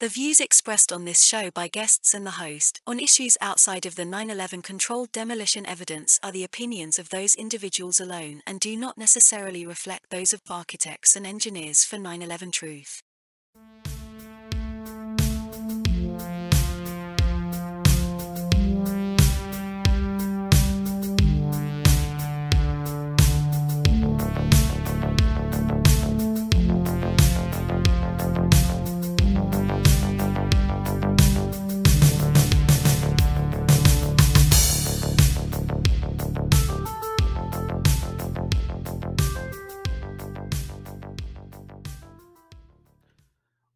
The views expressed on this show by guests and the host on issues outside of the 9/11 controlled demolition evidence are the opinions of those individuals alone and do not necessarily reflect those of architects and engineers for 9/11 Truth.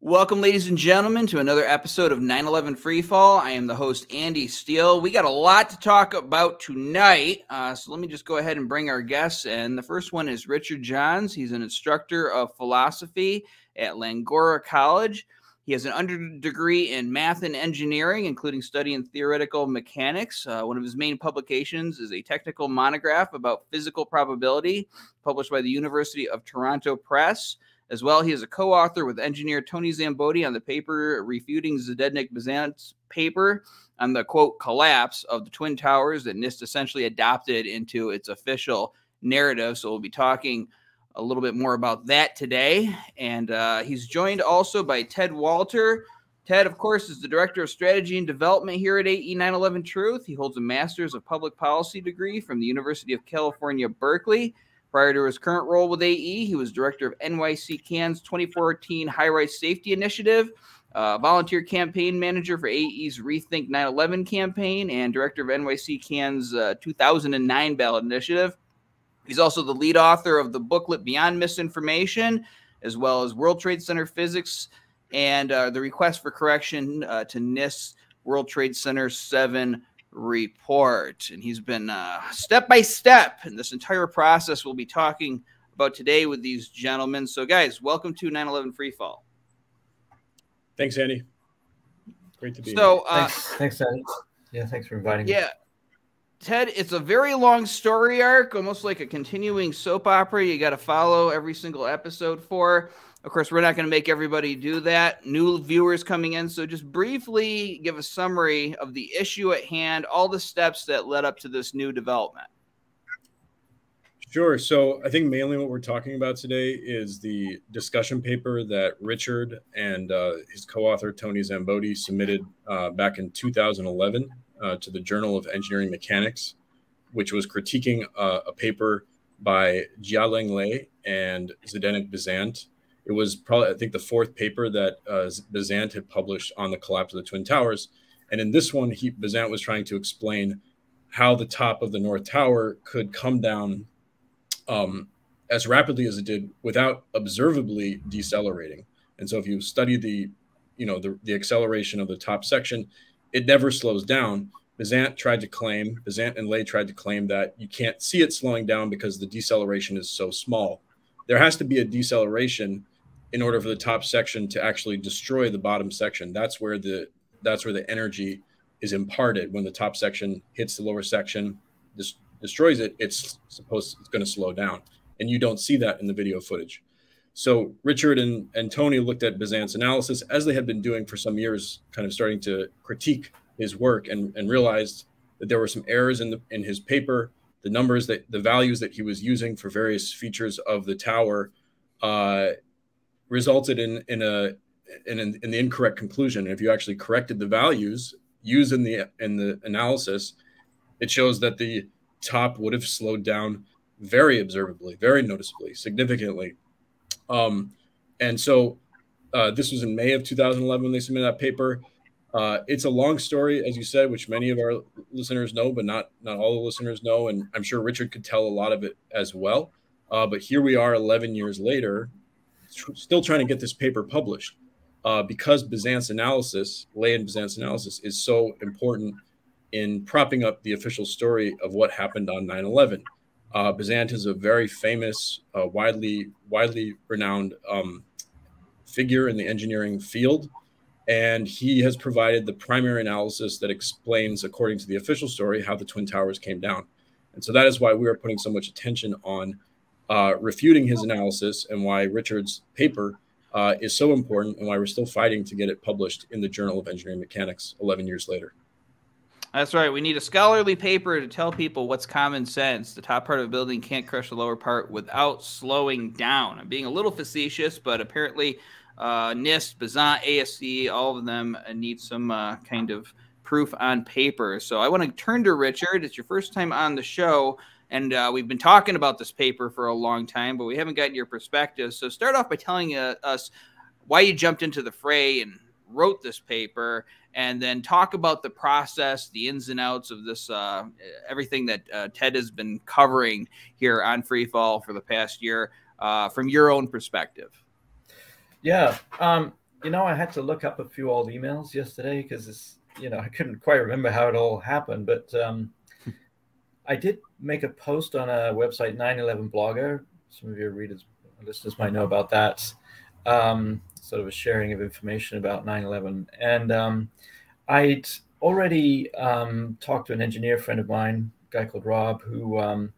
Welcome, ladies and gentlemen, to another episode of 9/11 Freefall. I am the host, Andy Steele. We got a lot to talk about tonight, so let me just go ahead and bring our guests in. The first one is Richard Johns. He's an instructor of philosophy at Langora College. He has an undergraduate degree in math and engineering, including studying theoretical mechanics. One of his main publications is a technical monograph about physical probability, published by the University of Toronto Press. As well, he is a co-author with engineer Tony Szamboti on the paper refuting Zdeněk Bažant's paper on the, quote, collapse of the Twin Towers that NIST essentially adopted into its official narrative. So we'll be talking a little bit more about that today. And he's joined also by Ted Walter. Ted, of course, is the Director of Strategy and Development here at AE 9/11 Truth. He holds a Master's of Public Policy degree from the University of California, Berkeley. Prior to his current role with AE, he was director of NYC CAN's 2014 High-Rise Safety Initiative, volunteer campaign manager for AE's Rethink 9/11 campaign, and director of NYC CAN's 2009 ballot initiative. He's also the lead author of the booklet Beyond Misinformation, as well as World Trade Center Physics and the request for correction to NIST World Trade Center 7 report. And he's been step by step in this entire process we'll be talking about today with these gentlemen. So guys, welcome to 9/11 Freefall. Thanks, Andy. Great to be here. Thanks, Andy. Yeah, thanks for inviting me. Yeah, Ted, it's a very long story arc, almost like a continuing soap opera you got to follow every single episode for. Of course, we're not going to make everybody do that. New viewers coming in. So just briefly give a summary of the issue at hand, all the steps that led up to this new development. Sure. So I think mainly what we're talking about today is the discussion paper that Richard and his co-author, Tony Szamboti, submitted back in 2011 to the Journal of Engineering Mechanics, which was critiquing a paper by Jia-Liang and Zdeněk Bažant. It was probably, I think, the fourth paper that Bažant had published on the collapse of the Twin Towers. And in this one, Bažant was trying to explain how the top of the North Tower could come down as rapidly as it did without observably decelerating. And so if you study the acceleration of the top section, it never slows down. Bažant and Lay tried to claim that you can't see it slowing down because the deceleration is so small. There has to be a deceleration in order for the top section to actually destroy the bottom section. That's where the energy is imparted. When the top section hits the lower section, destroys it, it's going to slow down. And you don't see that in the video footage. So Richard and Tony looked at Bažant's analysis, as they had been doing for some years, kind of starting to critique his work, and realized that there were some errors in his paper. The numbers, the values that he was using for various features of the tower resulted in the incorrect conclusion. And if you actually corrected the values used in the analysis, it shows that the top would have slowed down very observably, very noticeably, significantly. And so this was in May of 2011 when they submitted that paper. It's a long story, as you said, which many of our listeners know, but not all the listeners know. And I'm sure Richard could tell a lot of it as well. But here we are 11 years later, still trying to get this paper published because Bažant's analysis, Lay and Bažant's analysis, is so important in propping up the official story of what happened on 9/11. Bažant is a very famous, widely renowned figure in the engineering field. And he has provided the primary analysis that explains, according to the official story, how the Twin Towers came down. And so that is why we are putting so much attention on refuting his analysis, and why Richard's paper is so important, and why we're still fighting to get it published in the Journal of Engineering Mechanics 11 years later. That's right. We need a scholarly paper to tell people what's common sense. The top part of a building can't crush the lower part without slowing down. I'm being a little facetious, but apparently NIST, Bažant, ASCE, all of them need some kind of proof on paper. So I want to turn to Richard. It's your first time on the show, and we've been talking about this paper for a long time, but we haven't gotten your perspective. So start off by telling us why you jumped into the fray and wrote this paper, and then talk about the process, the ins and outs of this, everything that Ted has been covering here on Freefall for the past year from your own perspective. Yeah. You know, I had to look up a few old emails yesterday because I couldn't quite remember how it all happened, but I did make a post on a website, 9/11 Blogger. Some of your listeners might know about that. Sort of a sharing of information about 9/11. And I'd already talked to an engineer friend of mine, a guy called Rob, who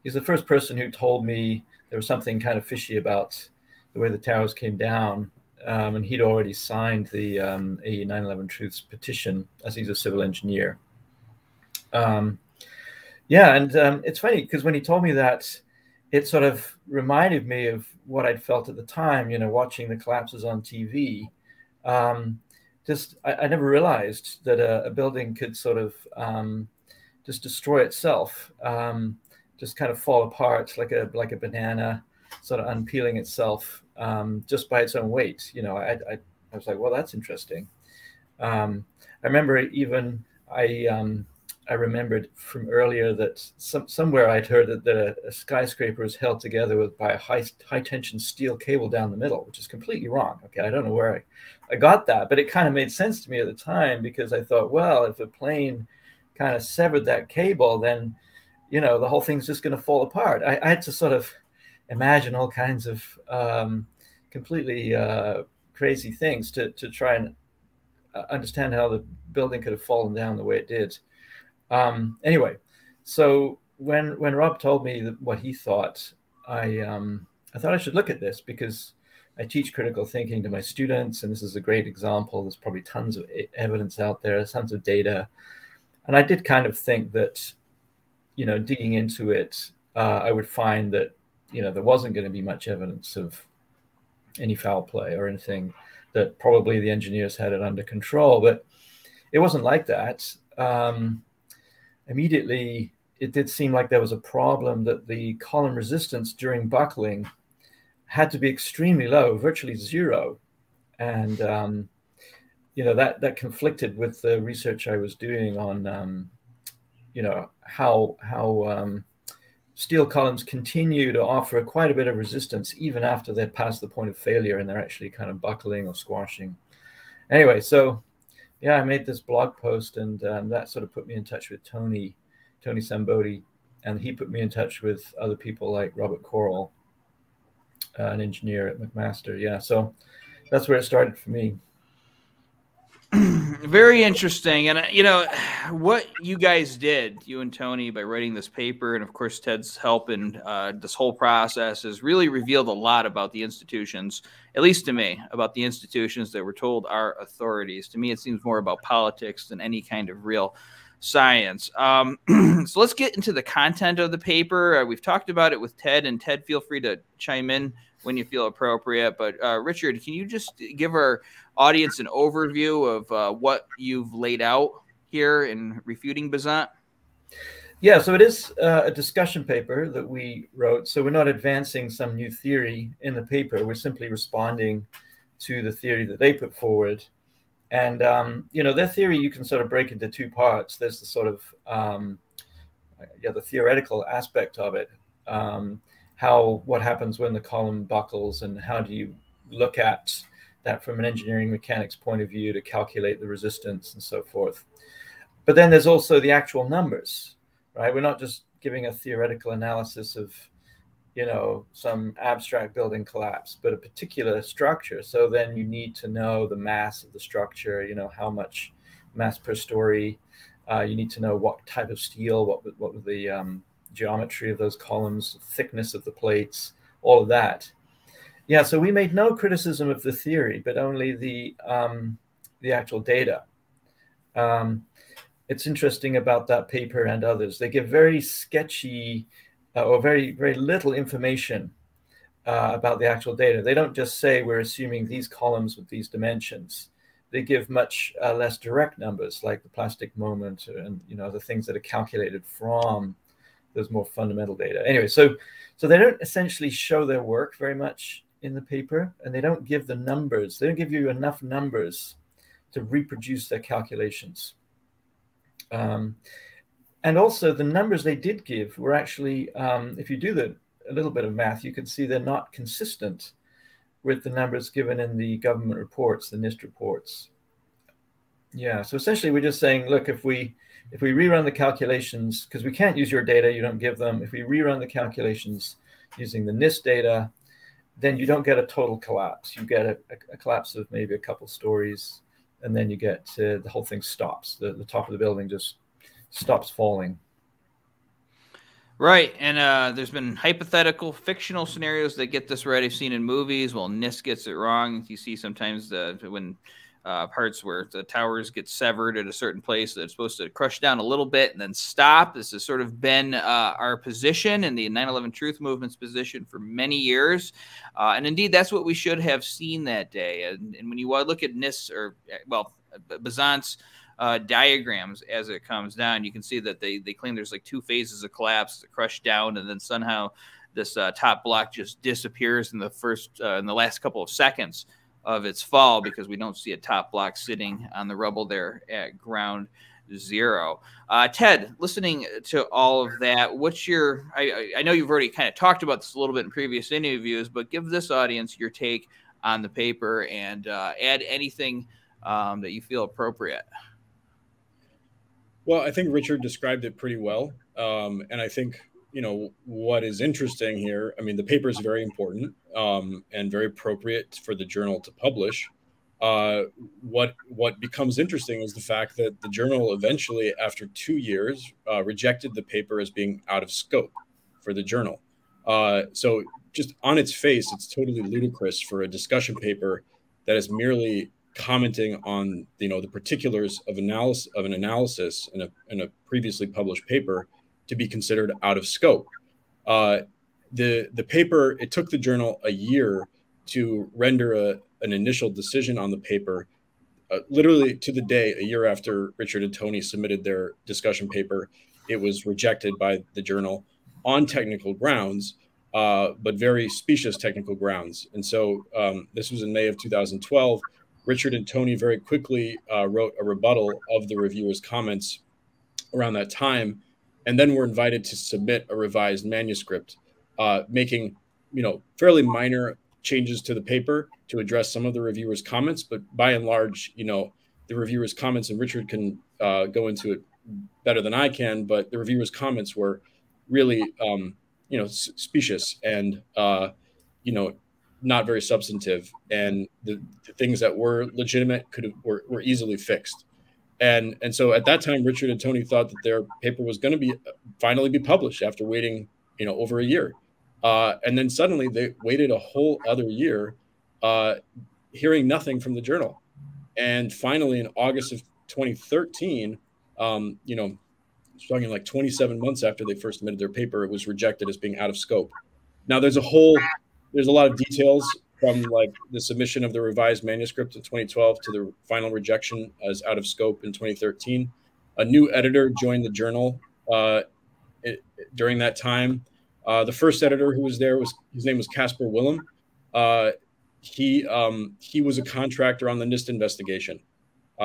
he's the first person who told me there was something kind of fishy about the way the towers came down. And he'd already signed the 9/11 Truths petition, as he's a civil engineer. It's funny because when he told me that, it sort of reminded me of what I'd felt at the time, watching the collapses on TV. I never realized that a building could sort of just destroy itself, just kind of fall apart like a banana, sort of unpeeling itself just by its own weight. I was like, well, that's interesting. I remember even I remembered from earlier that somewhere I'd heard that a skyscraper is held together by a high tension steel cable down the middle, which is completely wrong. Okay, I don't know where I got that, but it kind of made sense to me at the time because I thought, well, if a plane kind of severed that cable, then the whole thing's just going to fall apart. I had to sort of imagine all kinds of completely crazy things to try and understand how the building could have fallen down the way it did. Anyway, so when Rob told me what he thought, I thought I should look at this because I teach critical thinking to my students, and this is a great example. There's probably tons of evidence out there, tons of data, and I did kind of think that, digging into it, I would find that there wasn't going to be much evidence of any foul play or anything, that probably the engineers had it under control, but it wasn't like that. Immediately, it did seem like there was a problem that the column resistance during buckling had to be extremely low, virtually zero. And, that conflicted with the research I was doing on, how steel columns continue to offer quite a bit of resistance even after they're past the point of failure and they're actually kind of buckling or squashing. Anyway, so I made this blog post, and that sort of put me in touch with Tony Szamboti, and he put me in touch with other people like Robert Corral, an engineer at McMaster. Yeah, so that's where it started for me. Very interesting. And, what you guys did, you and Tony, by writing this paper, and of course Ted's help in this whole process, has really revealed a lot about the institutions, at least to me, about the institutions that we're told are authorities. To me, it seems more about politics than any kind of real science. So let's get into the content of the paper. We've talked about it with Ted, and Ted, feel free to chime in when you feel appropriate. But Richard, can you just give our audience an overview of what you've laid out here in refuting Bažant? Yeah, so it is a discussion paper that we wrote. So we're not advancing some new theory in the paper. We're simply responding to the theory that they put forward. And, their theory you can sort of break into two parts. There's the sort of, the theoretical aspect of it, what happens when the column buckles, and how do you look at that from an engineering mechanics point of view to calculate the resistance and so forth. But then there's also the actual numbers, right? We're not just giving a theoretical analysis of, some abstract building collapse, but a particular structure. So then you need to know the mass of the structure, how much mass per story. You need to know what type of steel, what were the geometry of those columns, thickness of the plates, all of that. Yeah, so we made no criticism of the theory, but only the actual data. It's interesting about that paper and others. They give very sketchy or very little information about the actual data. They don't just say we're assuming these columns with these dimensions. They give much less direct numbers, like the plastic moment and the things that are calculated from those more fundamental data. Anyway, so they don't essentially show their work very much in the paper, and they don't give the numbers. They don't give you enough numbers to reproduce their calculations. And also the numbers they did give were actually, if you do a little bit of math, you can see they're not consistent with the numbers given in the government reports, the NIST reports. Yeah, so essentially we're just saying, look, if we rerun the calculations, because we can't use your data, you don't give them. If we rerun the calculations using the NIST data, then you don't get a total collapse. You get a collapse of maybe a couple stories, and then you get the whole thing stops. The top of the building just stops falling. Right, and there's been hypothetical, fictional scenarios that get this right. I've seen in movies. Well, NIST gets it wrong. You see sometimes when parts where the towers get severed at a certain place that it's supposed to crush down a little bit and then stop. This has sort of been our position and the 9/11 Truth Movement's position for many years. And indeed, that's what we should have seen that day. And when you look at NIST or, Bažant's diagrams as it comes down, you can see that they claim there's like two phases of collapse, the crush down, and then somehow this top block just disappears in the last couple of seconds of its fall, because we don't see a top block sitting on the rubble there at ground zero. Ted, listening to all of that, what's your, I know you've already kind of talked about this a little bit in previous interviews, but give this audience your take on the paper and add anything that you feel appropriate. Well, I think Richard described it pretty well. And I think, what is interesting here, I mean, the paper is very important and very appropriate for the journal to publish. What becomes interesting is the fact that the journal eventually, after 2 years, rejected the paper as being out of scope for the journal. So just on its face, it's totally ludicrous for a discussion paper that is merely commenting on the particulars of an analysis in a previously published paper to be considered out of scope. The paper, it took the journal a year to render an initial decision on the paper, literally to the day, a year after Richard and Tony submitted their discussion paper. It was rejected by the journal on technical grounds, but very specious technical grounds. And so this was in May of 2012. Richard and Tony very quickly wrote a rebuttal of the reviewer's comments around that time, and then were invited to submit a revised manuscript, making fairly minor changes to the paper to address some of the reviewer's comments. But by and large, the reviewer's comments, and Richard can go into it better than I can, but the reviewer's comments were really specious and not very substantive, and the things that were legitimate were easily fixed. And so at that time, Richard and Tony thought that their paper was going to finally be published after waiting over a year. And then suddenly they waited a whole other year, hearing nothing from the journal. And finally, in August of 2013, talking like 27 months after they first submitted their paper, it was rejected as being out of scope. Now there's a lot of details from like the submission of the revised manuscript in 2012 to the final rejection as out of scope in 2013. A new editor joined the journal during that time. The first editor who was there his name was Kaspar Willam. He was a contractor on the NIST investigation.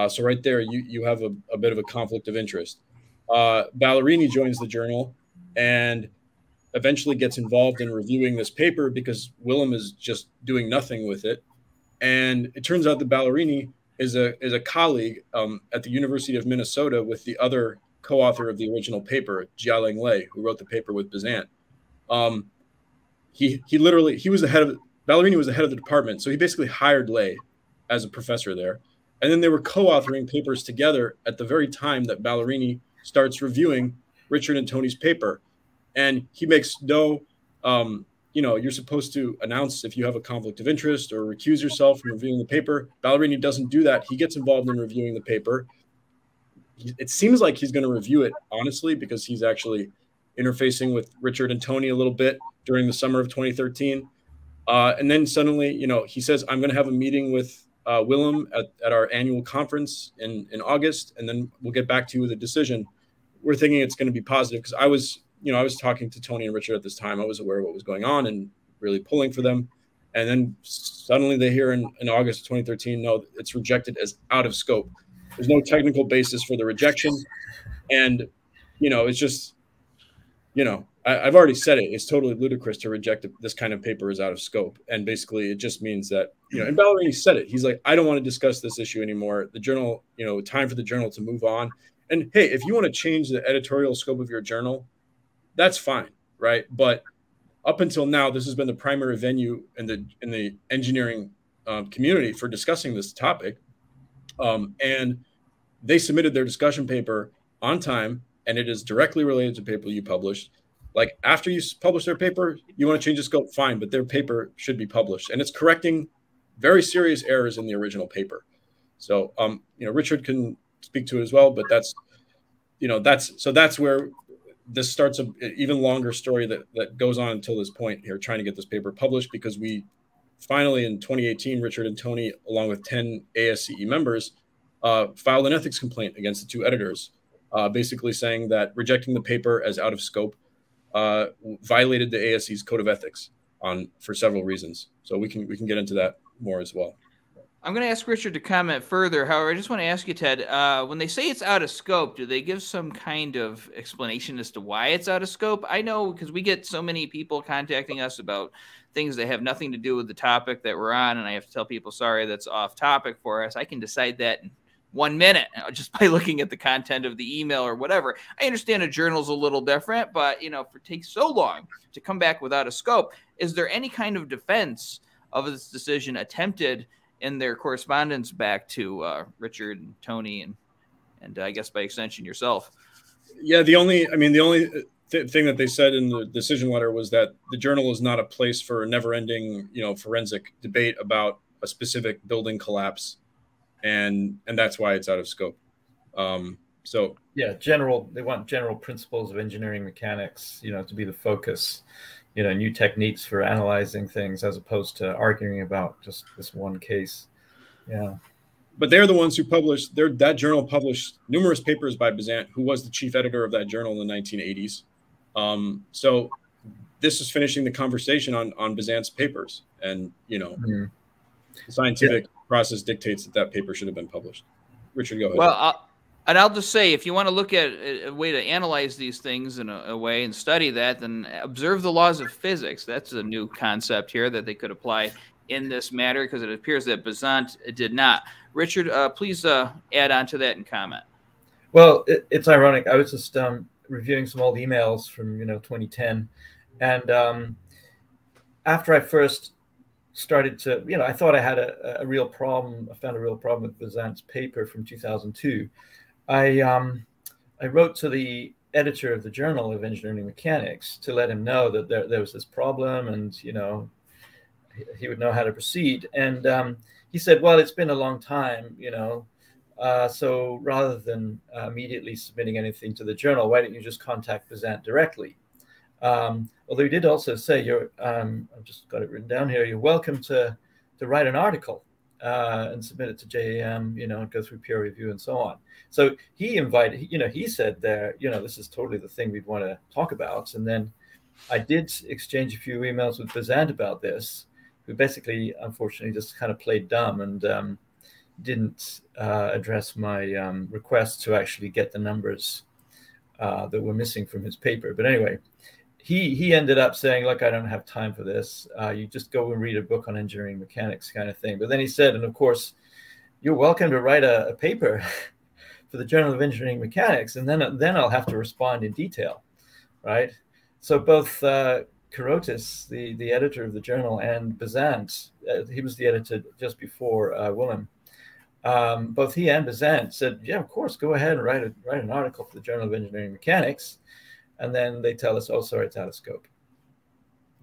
So right there, you have a bit of a conflict of interest. Ballarini joins the journal and eventually gets involved in reviewing this paper because Willam is just doing nothing with it. And it turns out that Ballarini is a colleague at the University of Minnesota with the other co-author of the original paper, Jia-Liang, who wrote the paper with Bažant. Ballarini was the head of the department, so he basically hired Lay as a professor there. And then they were co-authoring papers together at the very time that Ballarini starts reviewing Richard and Tony's paper. And he makes no you know, you're supposed to announce if you have a conflict of interest or recuse yourself from reviewing the paper. Ballarini doesn't do that. He gets involved in reviewing the paper. It seems like he's going to review it, honestly, because he's actually interfacing with Richard and Tony a little bit during the summer of 2013. And then suddenly, you know, he says, I'm going to have a meeting with Willam at our annual conference in August, and then we'll get back to you with a decision. We're thinking it's going to be positive because I was talking to Tony and Richard at this time. I was aware of what was going on and really pulling for them. And then suddenly they hear in August of 2013, no, it's rejected as out of scope. There's no technical basis for the rejection. And, you know, it's just, you know, I've already said it. It's totally ludicrous to reject this kind of paper as out of scope. And basically it just means that, you know, and Ballarini said it. He's like, I don't want to discuss this issue anymore. The journal, you know, time for the journal to move on. And hey, if you want to change the editorial scope of your journal, that's fine, right? But up until now, this has been the primary venue in the engineering community for discussing this topic. And they submitted their discussion paper on time, and it is directly related to paper you published. Like after you publish their paper, you want to change the scope, fine, but their paper should be published, and it's correcting very serious errors in the original paper. So, you know, Richard can speak to it as well, but that's, you know, that's where this starts an even longer story that goes on until this point here, trying to get this paper published, because we finally in 2018, Richard and Tony, along with 10 ASCE members, filed an ethics complaint against the two editors, basically saying that rejecting the paper as out of scope violated the ASCE's code of ethics for several reasons. So we can get into that more as well. I'm going to ask Richard to comment further. However, I just want to ask you, Ted, when they say it's out of scope, do they give some kind of explanation as to why it's out of scope? I know because we get so many people contacting us about things that have nothing to do with the topic that we're on, and I have to tell people, sorry, that's off topic for us. I can decide that in 1 minute just by looking at the content of the email or whatever. I understand a journal's a little different, but, you know, if it takes so long to come back without a scope, is there any kind of defense of this decision attempted in their correspondence back to Richard and Tony and I guess by extension yourself? Yeah, the only thing that they said in the decision letter was that the journal is not a place for a never-ending, you know, forensic debate about a specific building collapse, and that's why it's out of scope. So yeah, they want general principles of engineering mechanics, you know, to be the focus. You know, new techniques for analyzing things as opposed to arguing about just this one case. Yeah. But they're the ones who published, that journal published numerous papers by Bažant, who was the chief editor of that journal in the 1980s. So this is finishing the conversation on Bažant's papers. And, you know, the scientific process dictates that paper should have been published. Richard, go ahead. Well, I'll just say, if you want to look at a way to analyze these things in a way and study that, then observe the laws of physics. That's a new concept here that they could apply in this matter, because it appears that Bažant did not. Richard, please add on to that and comment. Well, it's ironic. I was just reviewing some old emails from 2010, and after I first started to, I thought I had a real problem. I found a real problem with Bažant's paper from 2002. I wrote to the editor of the Journal of Engineering Mechanics to let him know that there was this problem, and he would know how to proceed. And he said, well, it's been a long time, so rather than immediately submitting anything to the journal, why don't you just contact Bažant directly? Although he did also say, I've just got it written down here, you're welcome to write an article and submit it to JAM, and go through peer review and so on. So he invited, he said there, this is totally the thing we'd want to talk about. And then I did exchange a few emails with Bažant about this, who basically, unfortunately, just kind of played dumb and didn't address my request to actually get the numbers that were missing from his paper. But anyway, he ended up saying, look, I don't have time for this. You just go and read a book on engineering mechanics kind of thing. But then he said, and of course, you're welcome to write a paper for the Journal of Engineering Mechanics, and then I'll have to respond in detail, right? So both Karotis, the editor of the journal, and Bažant, he was the editor just before Willam, both he and Bažant said, yeah, of course, go ahead and write an article for the Journal of Engineering Mechanics. And then they tell us, oh, sorry, it's out of scope.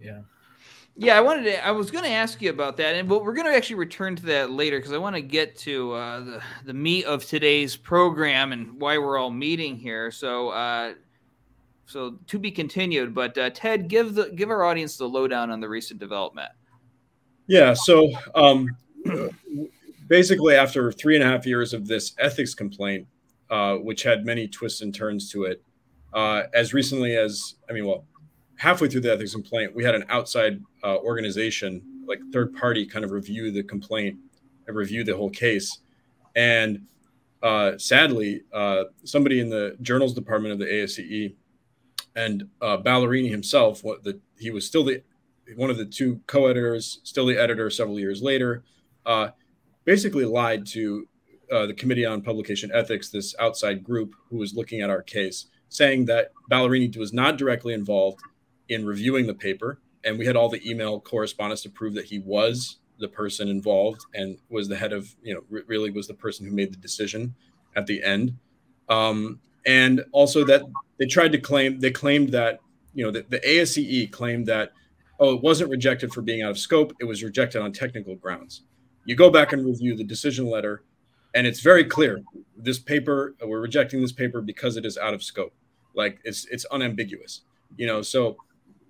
Yeah. Yeah, I was going to ask you about that, but we're going to actually return to that later because I want to get to the meat of today's program and why we're all meeting here. So, so to be continued. But Ted, give our audience the lowdown on the recent development. Yeah. So basically, after 3.5 years of this ethics complaint, which had many twists and turns to it, as recently as halfway through the ethics complaint, we had an outside organization, like third party, kind of review the complaint and review the whole case. And sadly, somebody in the journals department of the ASCE and Ballarini himself, he was still one of the two co-editors, still the editor several years later, basically lied to the Committee on Publication Ethics, this outside group who was looking at our case, saying that Ballarini was not directly involved in reviewing the paper. And we had all the email correspondence to prove that he was the person involved and was the head of, really was the person who made the decision at the end. And also that they claimed that, the ASCE claimed that, it wasn't rejected for being out of scope. It was rejected on technical grounds. You go back and review the decision letter, and it's very clear. This paper, we're rejecting this paper because it is out of scope. Like it's unambiguous, so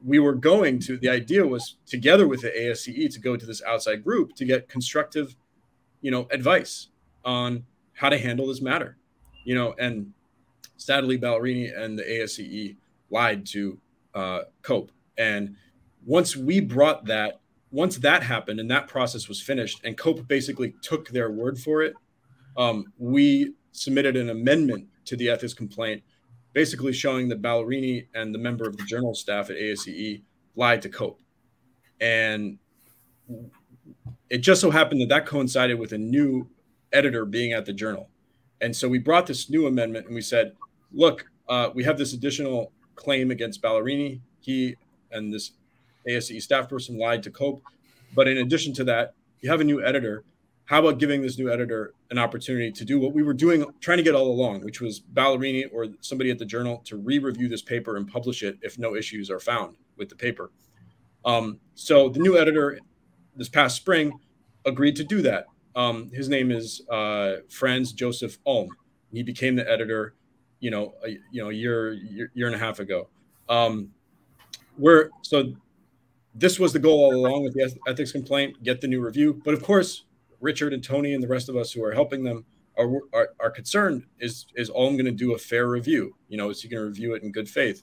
the idea was together with the ASCE to go to this outside group to get constructive, advice on how to handle this matter, and sadly Ballarini and the ASCE lied to COPE. And once that happened and that process was finished and COPE basically took their word for it, we submitted an amendment to the ethics complaint, basically showing that Ballarini and the member of the journal staff at ASCE lied to COPE. And it just so happened that coincided with a new editor being at the journal. And so we brought this new amendment and we said, look, we have this additional claim against Ballarini. He and this ASCE staff person lied to COPE. But in addition to that, you have a new editor. How about giving this new editor an opportunity to do what we were trying to get all along, which was Ballarini or somebody at the journal to re-review this paper and publish it if no issues are found with the paper. So the new editor this past spring agreed to do that. His name is Franz Joseph Ulm. He became the editor, a year and a half ago. So this was the goal all along with the ethics complaint, get the new review. But of course, Richard and Tony and the rest of us who are helping them are concerned, is Ulm going to do a fair review? Is he going to review it in good faith?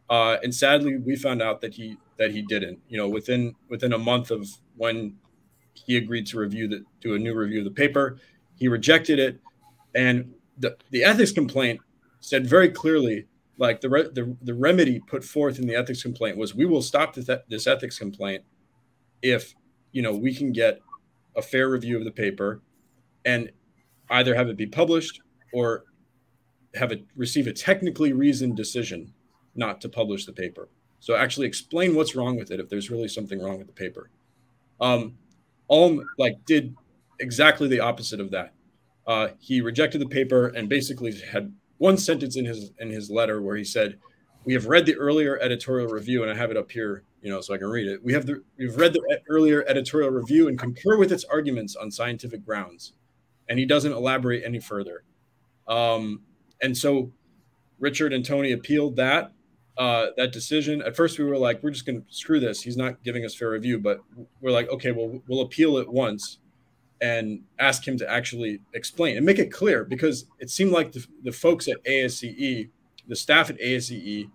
And sadly, we found out that he didn't. Within a month of when he agreed to do a new review of the paper, he rejected it. And the ethics complaint said very clearly, like the remedy put forth in the ethics complaint was, we will stop this ethics complaint if we can get a fair review of the paper and either have it be published or receive a technically reasoned decision not to publish the paper. So actually explain what's wrong with it if there's really something wrong with the paper. Ulm did exactly the opposite of that. He rejected the paper and basically had one sentence in his letter where he said, "We have read the earlier editorial review," and I have it up here, so I can read it. We've read the earlier editorial review and concur with its arguments on scientific grounds. And he doesn't elaborate any further. And so Richard and Tony appealed that decision. At first we were like, we're just going to screw this. He's not giving us fair review, but we're like, okay, well, we'll appeal it once and ask him to actually explain and make it clear, because it seemed like the folks at ASCE, the staff at ASCE,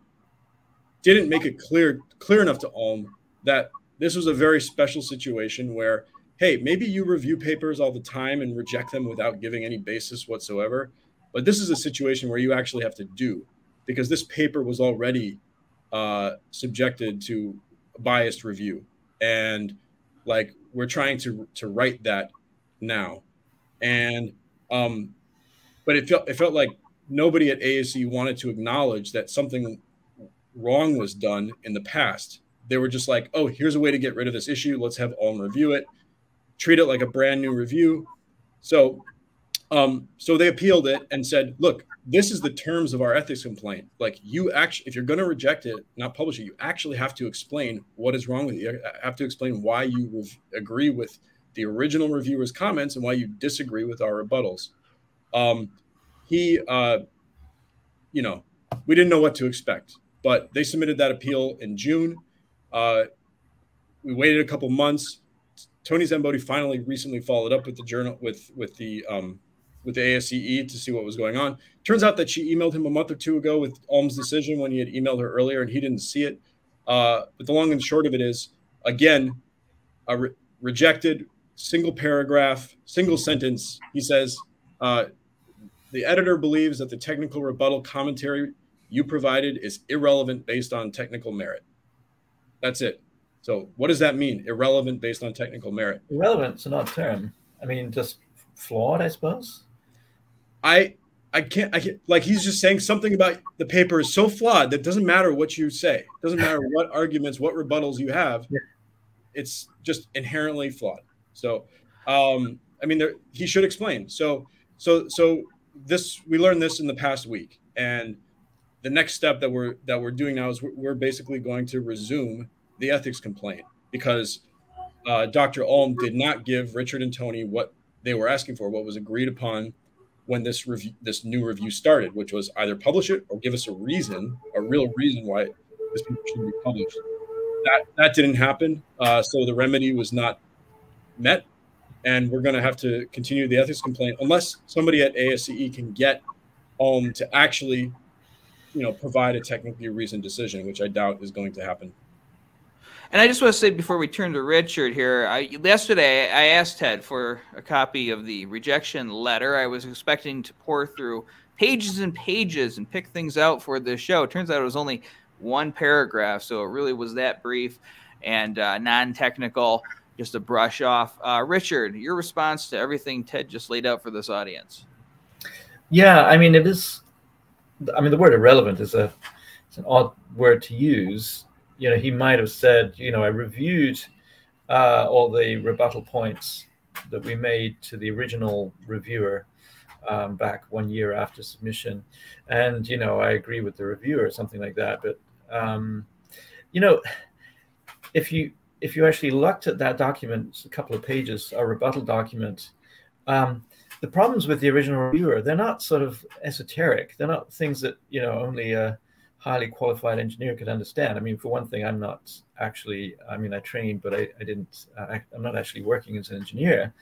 didn't make it clear enough to Ulm that this was a very special situation where, hey, maybe you review papers all the time and reject them without giving any basis whatsoever, but this is a situation where you actually have to do, because this paper was already subjected to a biased review, and we're trying to right that now. And but it felt like nobody at ASCE wanted to acknowledge that something wrong was done in the past. They were just like, oh, here's a way to get rid of this issue. Let's have Ulm review it, treat it like a brand new review. So So they appealed it and said, look, this is the terms of our ethics complaint. Like, you actually, if you're going to reject it, not publish it, you actually have to explain what is wrong with it. You have to explain why you agree with the original reviewer's comments and why you disagree with our rebuttals. You know, we didn't know what to expect, but they submitted that appeal in June. We waited a couple months. Tony Szamboti finally recently followed up with the journal with the ASCE to see what was going on. Turns out that she emailed him a month or two ago with Ulm's decision when he had emailed her earlier, and he didn't see it. But the long and short of it is, again, rejected, single paragraph, single sentence. He says, the editor believes that the technical rebuttal commentary you provided is irrelevant based on technical merit. That's it. So what does that mean? Irrelevant based on technical merit. Irrelevant's an odd term. I mean, just flawed, I suppose. I can't, like, he's just saying something about the paper is so flawed that it doesn't matter what you say. It doesn't matter what arguments, what rebuttals you have. Yeah. It's just inherently flawed. So, I mean, he should explain. So this, we learned this in the past week, and the next step that we're doing now is we're basically going to resume the ethics complaint, because Dr. Ulm did not give Richard and Tony what they were asking for, what was agreed upon when this new review started, which was either publish it or give us a reason, a real reason why this paper shouldn't be published. That didn't happen, so the remedy was not met, and we're going to have to continue the ethics complaint unless somebody at ASCE can get Ulm to actually, provide a technically reasoned decision, which I doubt is going to happen. And I just want to say before we turn to Richard here, yesterday I asked Ted for a copy of the rejection letter. I was expecting to pour through pages and pages and pick things out for this show. It turns out it was only one paragraph, so it really was that brief and non-technical, just a brush off. Richard, your response to everything Ted just laid out for this audience. Yeah, I mean, it is. I mean, the word irrelevant is it's an odd word to use. He might have said, I reviewed all the rebuttal points that we made to the original reviewer back 1 year after submission. And, I agree with the reviewer, something like that. But, if you actually looked at that document, a couple of pages, a rebuttal document, the problems with the original reviewer, they're not sort of esoteric. They're not things that, only a highly qualified engineer could understand. I mean, for one thing, I'm not actually, I trained, but I didn't, I'm not actually working as an engineer.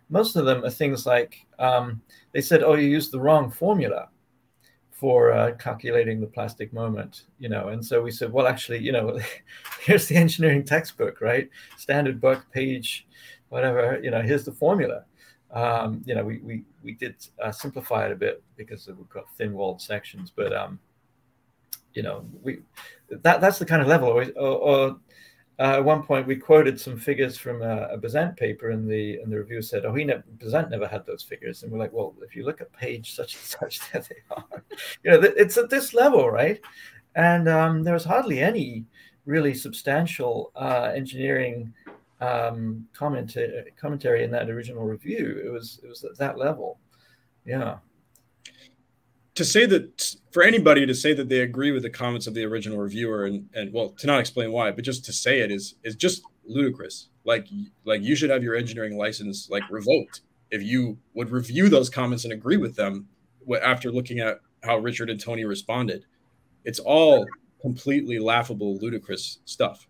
Most of them are things like, they said, oh, you used the wrong formula for calculating the plastic moment, and so we said, well, actually, here's the engineering textbook, right? Standard book, page, whatever, here's the formula. We did simplify it a bit because we've got thin-walled sections, but that's the kind of level. Or at one point we quoted some figures from a Bažant paper, and the reviewer said, "Oh, Bažant never had those figures." And we're like, "Well, if you look at page such and such, there they are." It's at this level, right? And there's hardly any really substantial engineering commentary in that original review. It was at that level. Yeah. To say that, for anybody to say that they agree with the comments of the original reviewer and well, to not explain why, but just to say it is just ludicrous. Like you should have your engineering license revoked if you would review those comments and agree with them after looking at how Richard and Tony responded. It's all completely laughable, ludicrous stuff.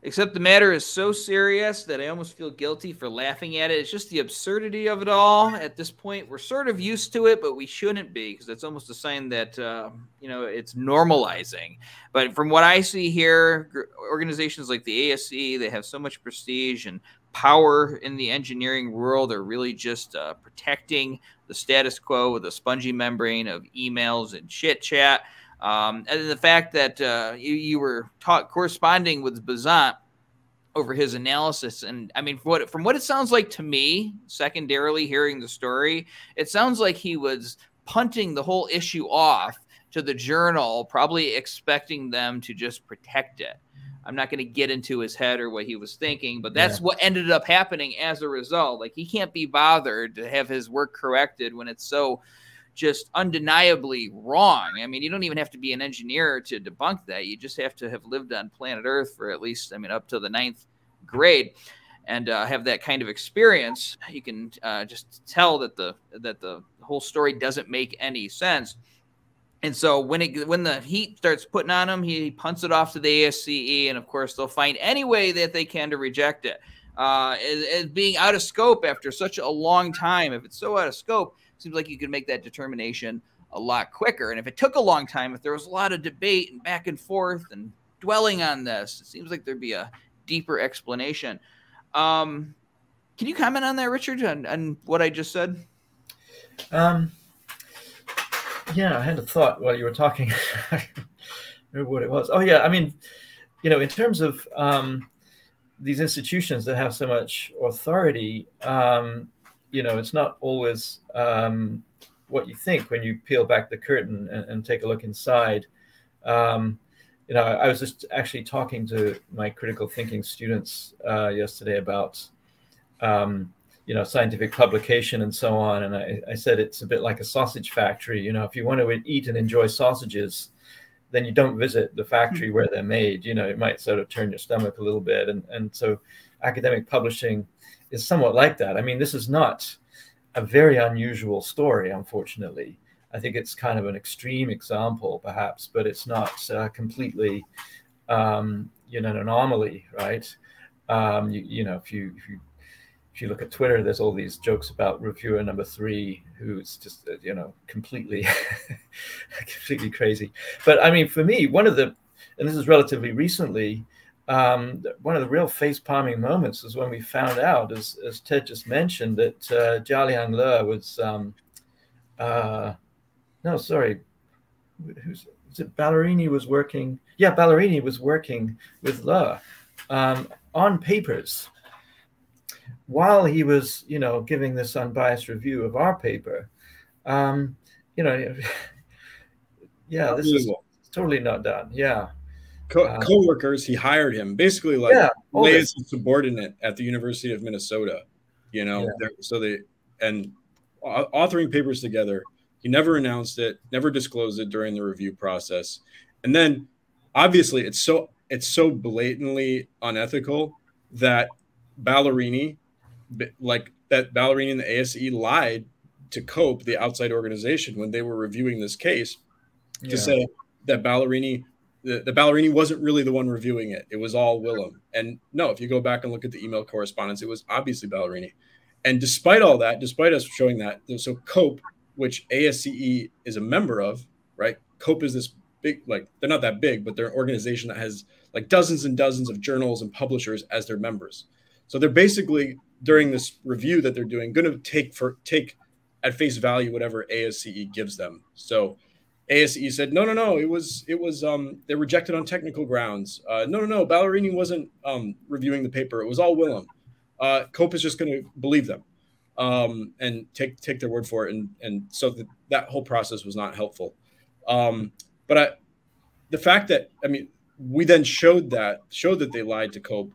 Except the matter is so serious that I almost feel guilty for laughing at it. It's just the absurdity of it all. At this point, we're sort of used to it, but we shouldn't be, because it's almost a sign that, it's normalizing. But from what I see here, organizations like the ASCE, they have so much prestige and power in the engineering world. They're really just protecting the status quo with a spongy membrane of emails and chit chat. And the fact that you were corresponding with Bažant over his analysis, and I mean, from what it sounds like to me, secondarily hearing the story, it sounds like he was punting the whole issue off to the journal, probably expecting them to just protect it. I'm not going to get into his head or what he was thinking, but that's what ended up happening as a result. Like, he can't be bothered to have his work corrected when it's so just undeniably wrong. I mean, you don't even have to be an engineer to debunk that. You just have to have lived on planet Earth for at least, I mean, up to the 9th grade and have that kind of experience. You can just tell that the whole story doesn't make any sense. And so when the heat starts putting on him, he punts it off to the ASCE, and of course they'll find any way that they can to reject it as being out of scope after such a long time. If it's so out of scope, it seems like you could make that determination a lot quicker. And if it took a long time, if there was a lot of debate and back and forth and dwelling on this, it seems like there'd be a deeper explanation. Can you comment on that, Richard, on what I just said? Yeah, I had a thought while you were talking. I don't remember what it was. Oh, yeah. I mean, in terms of these institutions that have so much authority, it's not always what you think when you peel back the curtain and take a look inside. I was just actually talking to my critical thinking students yesterday about scientific publication and so on. And I said it's a bit like a sausage factory. If you want to eat and enjoy sausages, then you don't visit the factory where they're made. It might sort of turn your stomach a little bit. And so academic publishing is somewhat like that. I mean, this is not a very unusual story, unfortunately. I think it's kind of an extreme example, perhaps, but it's not completely, an anomaly, right? If you look at Twitter, there's all these jokes about reviewer number 3, who's just, completely crazy. But I mean, for me, and this is relatively recently, one of the real face-palming moments was when we found out, as Ted just mentioned, that Jia-Liang was, Ballarini was working. Yeah, Ballarini was working with Le on papers while he was, giving this unbiased review of our paper. This is totally not done. Yeah. Co-workers, he hired him basically like as a subordinate at the University of Minnesota, authoring papers together. He never announced it, never disclosed it during the review process. And then obviously it's so blatantly unethical that Ballarini and the ASCE lied to COPE, the outside organization, when they were reviewing this case to say that Ballarini wasn't really the one reviewing it. It was all Willam. And no, if you go back and look at the email correspondence, it was obviously Ballarini. And despite all that, despite us showing that, so COPE, which ASCE is a member of, right? COPE is this big, they're not that big, but they're an organization that has dozens and dozens of journals and publishers as their members. So they're basically, during this review that they're doing, going to take at face value whatever ASCE gives them. So ASCE said, no, it was they rejected on technical grounds. No, Ballarini wasn't reviewing the paper. It was all Willam. COPE is just going to believe them and take their word for it. And so that whole process was not helpful. But the fact that, we then showed that they lied to COPE,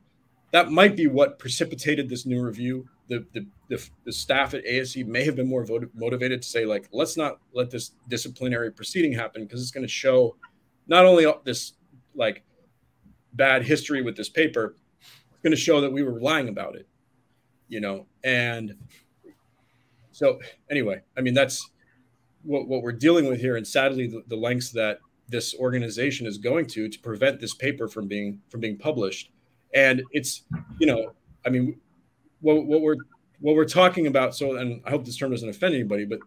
that might be what precipitated this new review. The staff at ASCE may have been more motivated to say, let's not let this disciplinary proceeding happen, because it's going to show not only this bad history with this paper, it's going to show that we were lying about it, And so anyway, that's what we're dealing with here, and sadly, the lengths that this organization is going to prevent this paper from being published. And it's, what we're talking about. So, and I hope this term doesn't offend anybody, but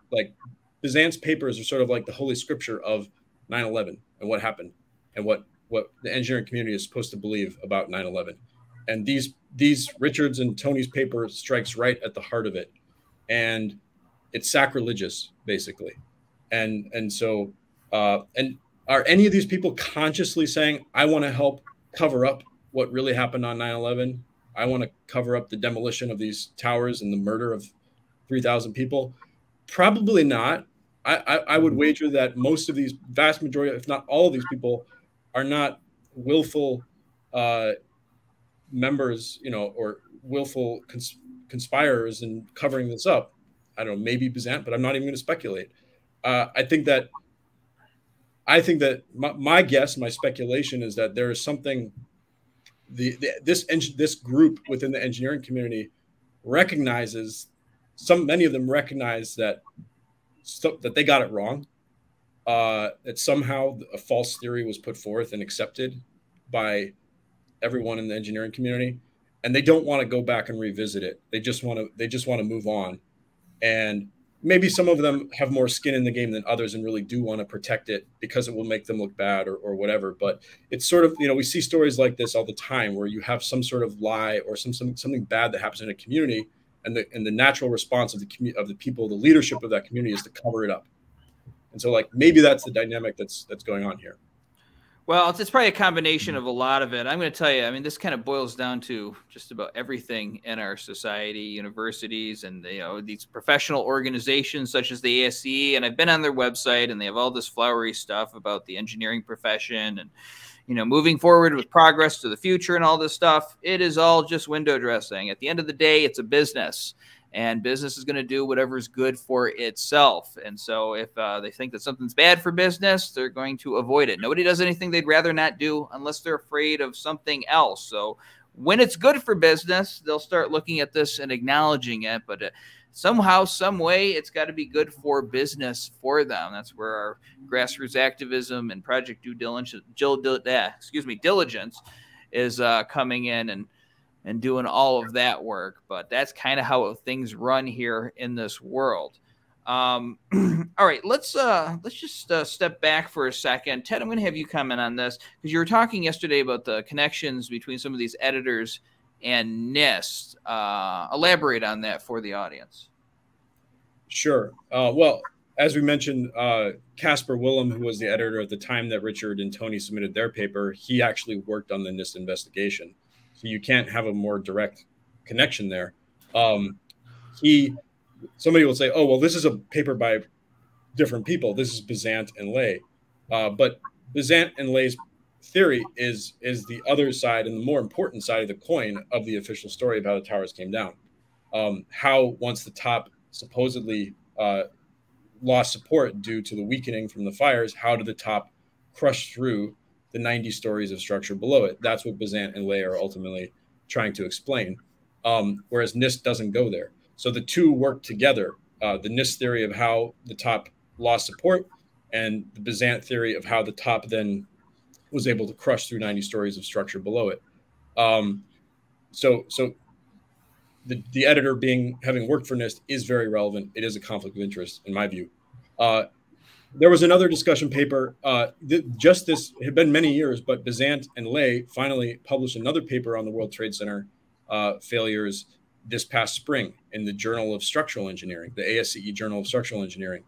Bazant's papers are sort of like the holy scripture of 9/11 and what happened and what the engineering community is supposed to believe about 9/11. And these Richards and Tony's paper strikes right at the heart of it. And it's sacrilegious, basically. And so, and are any of these people consciously saying, I want to help cover up what really happened on 9/11? I want to cover up the demolition of these towers and the murder of 3,000 people? Probably not. I would wager that most of these, vast majority, if not all of these people, are not willful members, or willful conspirers in covering this up. I don't know, maybe Bažant, but I'm not even going to speculate. I think that my guess, my speculation is that there is something. This group within the engineering community recognizes, many of them recognize that they got it wrong, that somehow a false theory was put forth and accepted by everyone in the engineering community, and they don't want to go back and revisit it. They just want to move on. And maybe some of them have more skin in the game than others and really do want to protect it because it will make them look bad or whatever. But it's sort of, we see stories like this all the time where you have some sort of lie or something bad that happens in a community, and the natural response of the people, the leadership of that community, is to cover it up. And so, like, maybe that's the dynamic that's going on here. Well, it's probably a combination of a lot of it. I'm going to tell you, I mean, this kind of boils down to just about everything in our society, universities, and these professional organizations such as the ASCE. And I've been on their website, and they have all this flowery stuff about the engineering profession and moving forward with progress to the future and all this stuff. It is all just window dressing. At the end of the day, it's a business. And business is going to do whatever is good for itself. And so if they think that something's bad for business, they're going to avoid it. Nobody does anything they'd rather not do unless they're afraid of something else. So when it's good for business, they'll start looking at this and acknowledging it. But somehow, some way, it's got to be good for business for them. That's where our grassroots activism and project due diligence, diligence is coming in and doing all of that work. But that's kind of how things run here in this world. All right, let's just step back for a second. Ted, I'm going to have you comment on this because you were talking yesterday about the connections between some of these editors and NIST. Elaborate on that for the audience. Sure. Well, as we mentioned, Kaspar Willam, who was the editor at the time that Richard and Tony submitted their paper, he actually worked on the NIST investigation. So you can't have a more direct connection there. Somebody will say, oh, well, this is a paper by different people. This is Bažant and Lay. But Bažant and Lay's theory is the other side and the more important side of the coin of the official story of how the towers came down. How once the top supposedly lost support due to the weakening from the fires, how did the top crush through the 90 stories of structure below it? That's what Bažant and Lay are ultimately trying to explain, whereas NIST doesn't go there. So the two work together, the NIST theory of how the top lost support and the Bažant theory of how the top then was able to crush through 90 stories of structure below it. So the editor having worked for NIST is very relevant. It is a conflict of interest in my view. There was another discussion paper, just this, it had been many years, but Bažant and Lay finally published another paper on the World Trade Center failures this past spring in the Journal of Structural Engineering, the ASCE Journal of Structural Engineering.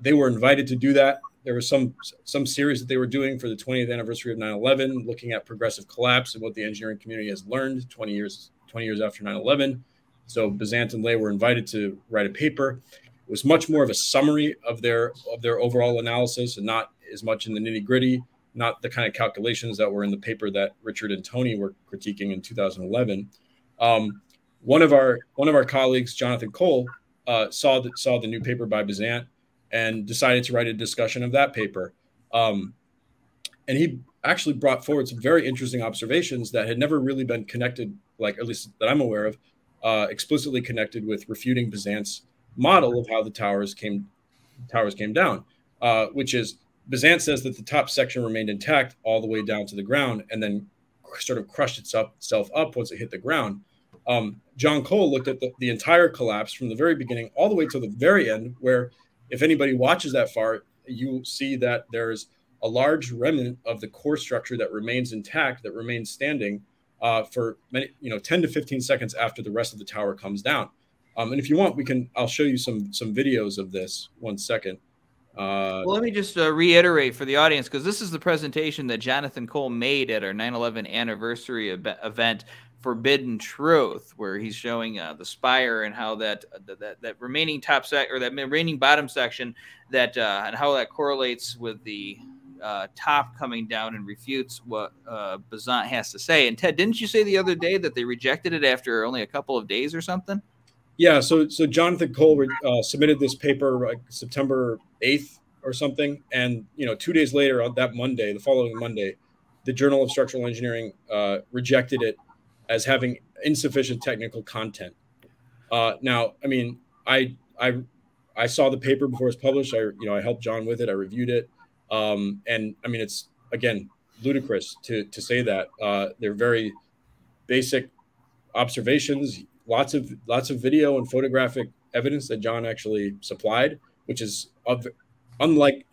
They were invited to do that. There was some series that they were doing for the 20th anniversary of 9/11, looking at progressive collapse and what the engineering community has learned 20 years after 9/11. So Bažant and Lay were invited to write a paper. It was much more of a summary of their overall analysis and not as much in the nitty gritty, not the kind of calculations that were in the paper that Richard and Tony were critiquing in 2011. One of our colleagues, Jonathan Cole, saw the new paper by Bažant and decided to write a discussion of that paper. And he actually brought forward some very interesting observations that had never really been connected, like at least that I'm aware of, explicitly connected with refuting Bažant's model of how the towers came down, which is Bažant says that the top section remained intact all the way down to the ground and then sort of crushed itself up once it hit the ground. John Cole looked at the entire collapse from the very beginning all the way to the very end, where if anybody watches that far, you see that there's a large remnant of the core structure that remains intact, that remains standing for 10 to 15 seconds after the rest of the tower comes down. And if you want, I'll show you some videos of this. 1 second. Well, let me just reiterate for the audience, because this is the presentation that Jonathan Cole made at our 9/11 anniversary event, Forbidden Truth, where he's showing the spire and how that remaining top or that remaining bottom section and how that correlates with the top coming down and refutes what Bažant has to say. And Ted, didn't you say the other day that they rejected it after only a couple of days or something? Yeah, so Jonathan Cole submitted this paper like September 8th or something, and 2 days later, on that Monday, the following Monday, the Journal of Structural Engineering rejected it as having insufficient technical content. Now, I mean, I saw the paper before it was published. I helped John with it. I reviewed it, and I mean, it's again ludicrous to say that. They're very basic observations. Lots of video and photographic evidence that John actually supplied, which is unlike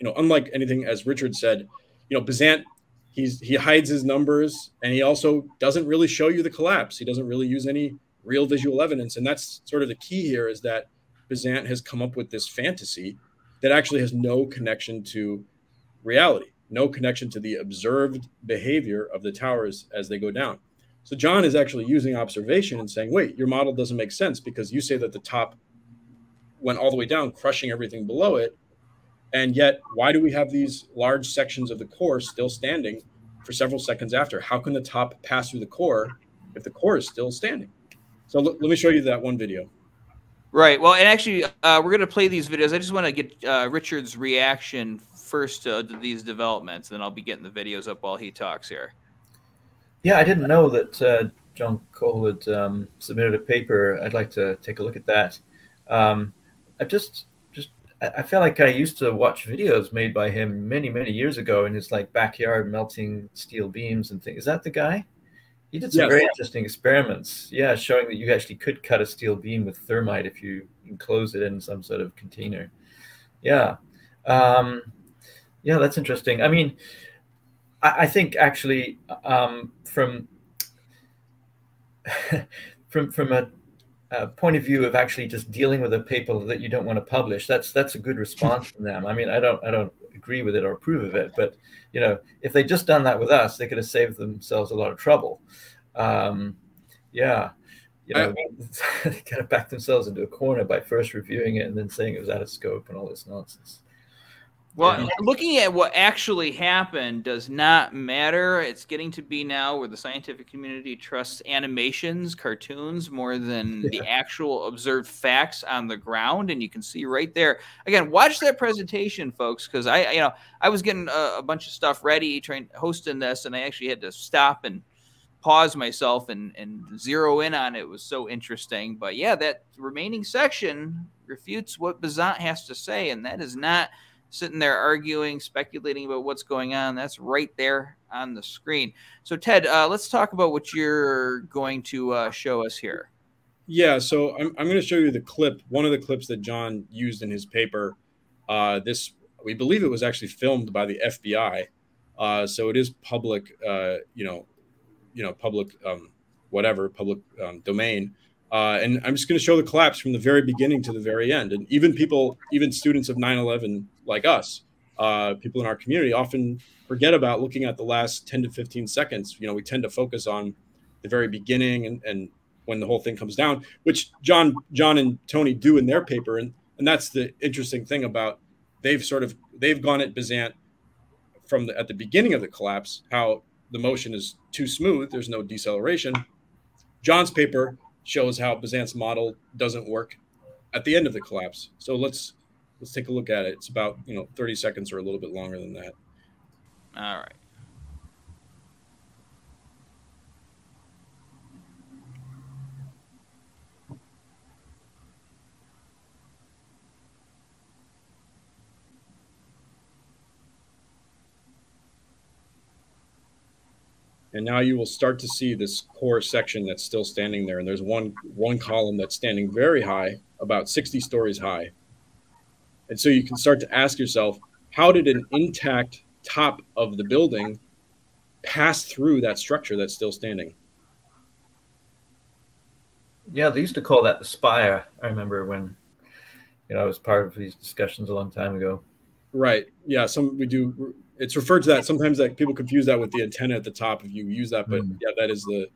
anything, as Richard said. Bažant, he hides his numbers, and he also doesn't really show you the collapse. He doesn't really use any real visual evidence, and that's sort of the key here, is that Bažant has come up with this fantasy that actually has no connection to reality, no connection to the observed behavior of the towers as they go down. So John is actually using observation and saying, wait, your model doesn't make sense because you say that the top went all the way down, crushing everything below it. And yet, why do we have these large sections of the core still standing for several seconds after? How can the top pass through the core if the core is still standing? So let me show you that one video. Right. Well, and actually, we're going to play these videos. I just want to get Richard's reaction first to these developments, then I'll be getting the videos up while he talks here. Yeah, I didn't know that John Cole had submitted a paper. I'd like to take a look at that. I feel like I used to watch videos made by him many years ago in his like backyard melting steel beams and things. Is that the guy? He did some very interesting experiments. Yeah, showing that you actually could cut a steel beam with thermite if you enclose it in some sort of container. Yeah. Yeah, that's interesting. I mean, I think actually from a point of view of actually just dealing with a paper that you don't want to publish, that's a good response from them. I mean, I don't agree with it or approve of it, but if they'd just done that with us, they could have saved themselves a lot of trouble. Yeah, they kind of backed themselves into a corner by first reviewing it and then saying it was out of scope and all this nonsense. Well, looking at what actually happened does not matter. It's getting to be now where the scientific community trusts animations, cartoons, more than the actual observed facts on the ground. And you can see right there. Again, watch that presentation, folks, because I was getting a bunch of stuff ready, hosting this, and I actually had to stop and pause myself and zero in on it. It was so interesting. But yeah, that remaining section refutes what Bažant has to say, and that is not sitting there arguing, speculating about what's going on. That's right there on the screen. So Ted, let's talk about what you're going to show us here. Yeah, so I'm going to show you the clip, one of the clips that John used in his paper. We believe it was actually filmed by the FBI. So it is public, public domain. And I'm just going to show the collapse from the very beginning to the very end. And even students of 9/11 like us, people in our community often forget about looking at the last 10 to 15 seconds. We tend to focus on the very beginning and when the whole thing comes down, which John and Tony do in their paper. And that's the interesting thing about they've gone at Bažant at the beginning of the collapse, how the motion is too smooth. There's no deceleration. John's paper shows how Bažant's model doesn't work at the end of the collapse. So let's take a look at it. It's about 30 seconds or a little bit longer than that. All right. And now you will start to see this core section that's still standing there. And there's one column that's standing very high, about 60 stories high. And so you can start to ask yourself, how did an intact top of the building pass through that structure that's still standing? Yeah, they used to call that the spire. I remember when I was part of these discussions a long time ago. Right. Yeah, we do. It's referred to that sometimes, that people confuse that with the antenna at the top if you use that, but yeah, that is the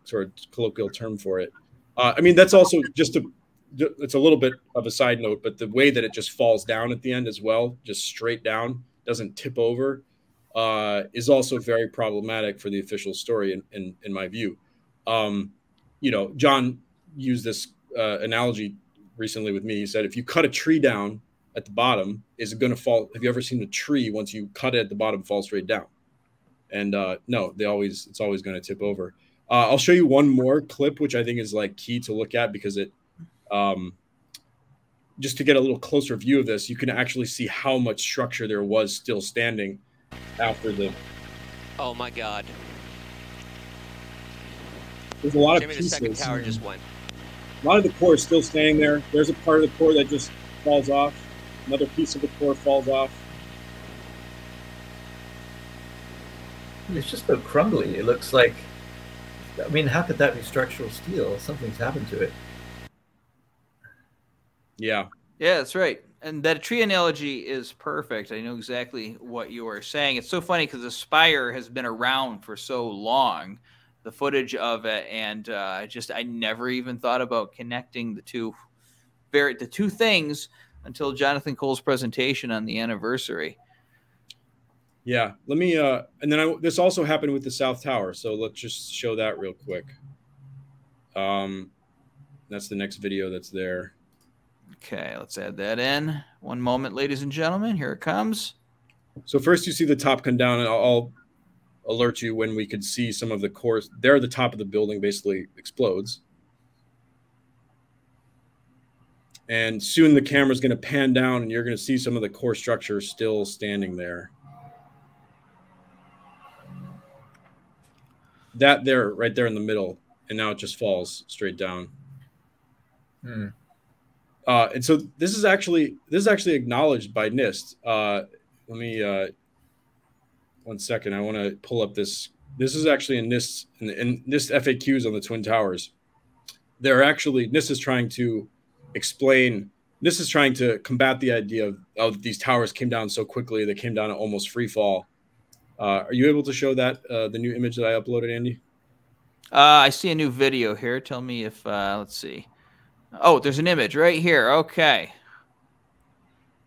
sort of colloquial term for it. I mean, that's also it's a little bit of a side note, but the way that it just falls down at the end as well, just straight down, doesn't tip over is also very problematic for the official story, in my view. You know, John used this analogy recently with me. He said, if you cut a tree down at the bottom, is it going to fall? Have you ever seen a tree, once you cut it at the bottom, fall straight down? And no, it's always going to tip over. I'll show you one more clip, which I think is like key to look at, because it, just to get a little closer view of this, you can actually see how much structure there was still standing after the. Oh my God. There's a lot Jimmy, of pieces. the second tower just went. A lot of the core is still standing there. There's a part of the core that just falls off. Another piece of the core falls off. It's just so crumbly. It looks like, I mean, how could that be structural steel? Something's happened to it. Yeah. Yeah, that's right. And that tree analogy is perfect. I know exactly what you are saying. It's so funny because the spire has been around for so long, the footage of it, and I never even thought about connecting the two things until Jonathan Cole's presentation on the anniversary. Yeah, let me and then this also happened with the South Tower, so let's just show that real quick. That's the next video that's there. Okay, let's add that in. One moment, ladies and gentlemen, here it comes. So first you see the top come down, and I'll alert you when we could see some of the cores. There, the top of the building basically explodes. And soon the camera's going to pan down, and you're going to see some of the core structure still standing there. That there, right there in the middle, and now it just falls straight down. And so this is actually acknowledged by NIST. Let me one second. I want to pull up this. This is actually in NIST FAQs on the Twin Towers. They're actually, NIST is trying to explain. NIST is trying to combat the idea of these towers came down so quickly. They came down at almost free fall. Are you able to show that the new image that I uploaded, Andy? I see a new video here. Tell me if let's see. Oh, there's an image right here. Okay.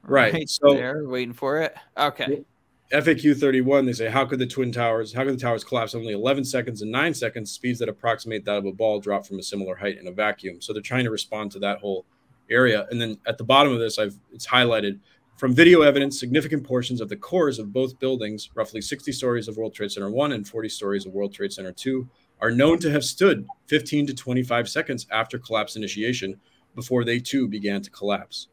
Right. So there, waiting for it. Okay. FAQ 31, they say, how could the towers collapse in only 11 seconds and 9 seconds, speeds that approximate that of a ball drop from a similar height in a vacuum? So they're trying to respond to that whole area. And then at the bottom of this, it's highlighted, from video evidence, significant portions of the cores of both buildings, roughly 60 stories of World Trade Center 1 and 40 stories of World Trade Center 2, are known to have stood 15 to 25 seconds after collapse initiation before they too began to collapse.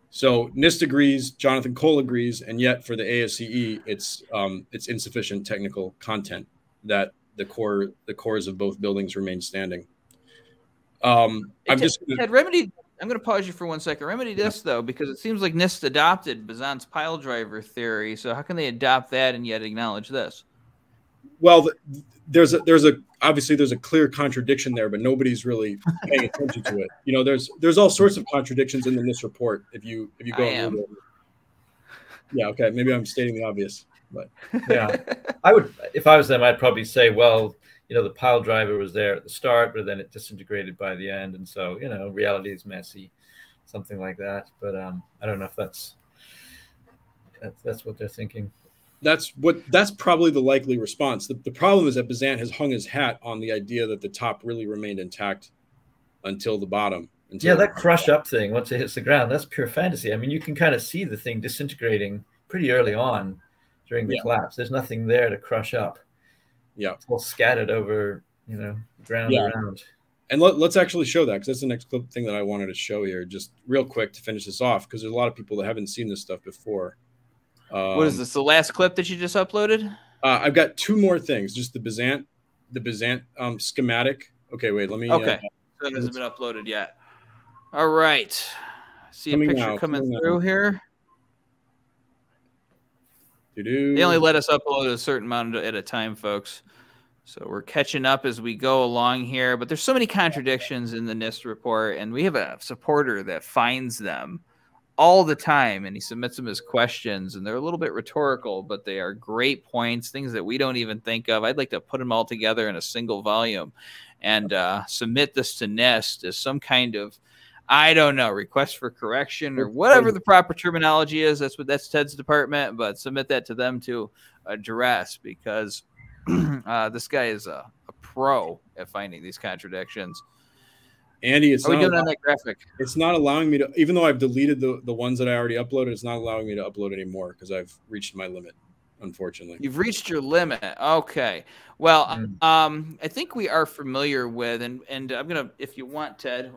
So NIST agrees, Jonathan Cole agrees, and yet for the ASCE, it's insufficient technical content that the cores of both buildings remain standing. I'm going to pause you for 1 second. Remedy this, though, because it seems like NIST adopted Bazant's pile driver theory. So how can they adopt that and yet acknowledge this? Well, obviously there's a clear contradiction there, but nobody's really paying attention to it. You know, there's all sorts of contradictions in the NIST report. If you go and read it. Yeah, okay, maybe I'm stating the obvious, but yeah, I would, if I was them, I'd probably say, well, you know, the pile driver was there at the start, but then it disintegrated by the end. And so, you know, reality is messy, something like that. But I don't know if that's what they're thinking. That's probably the likely response. The problem is that Bazant has hung his hat on the idea that the top really remained intact until the bottom. Yeah, that crush up thing, once it hits the ground, that's pure fantasy. I mean, you can kind of see the thing disintegrating pretty early on during the collapse. There's nothing there to crush up. Yeah, it's all scattered over, you know, ground around. And let's actually show that, because that's the next thing that I wanted to show here, just real quick to finish this off, because there's a lot of people that haven't seen this stuff before. What is this? The last clip that you just uploaded? I've got two more things. Just the Bazant schematic. Okay, wait. Let me. Okay, so it hasn't been uploaded yet. All right. See a picture coming through here. They only let us upload a certain amount at a time, folks. So we're catching up as we go along here. But there's so many contradictions in the NIST report, and we have a supporter that finds them all the time, and he submits them as questions, and they're a little bit rhetorical, but they are great points, things that we don't even think of. I'd like to put them all together in a single volume and submit this to NIST as some kind of I don't know, request for correction or whatever the proper terminology is. That's Ted's department, but submit that to them to address, because this guy is a pro at finding these contradictions. Andy, it's How are we doing on that graphic? It's not allowing me to, even though I've deleted the ones that I already uploaded, it's not allowing me to upload anymore because I've reached my limit, unfortunately. You've reached your limit. Okay. Well, I think we are familiar with, and I'm gonna, if you want, Ted.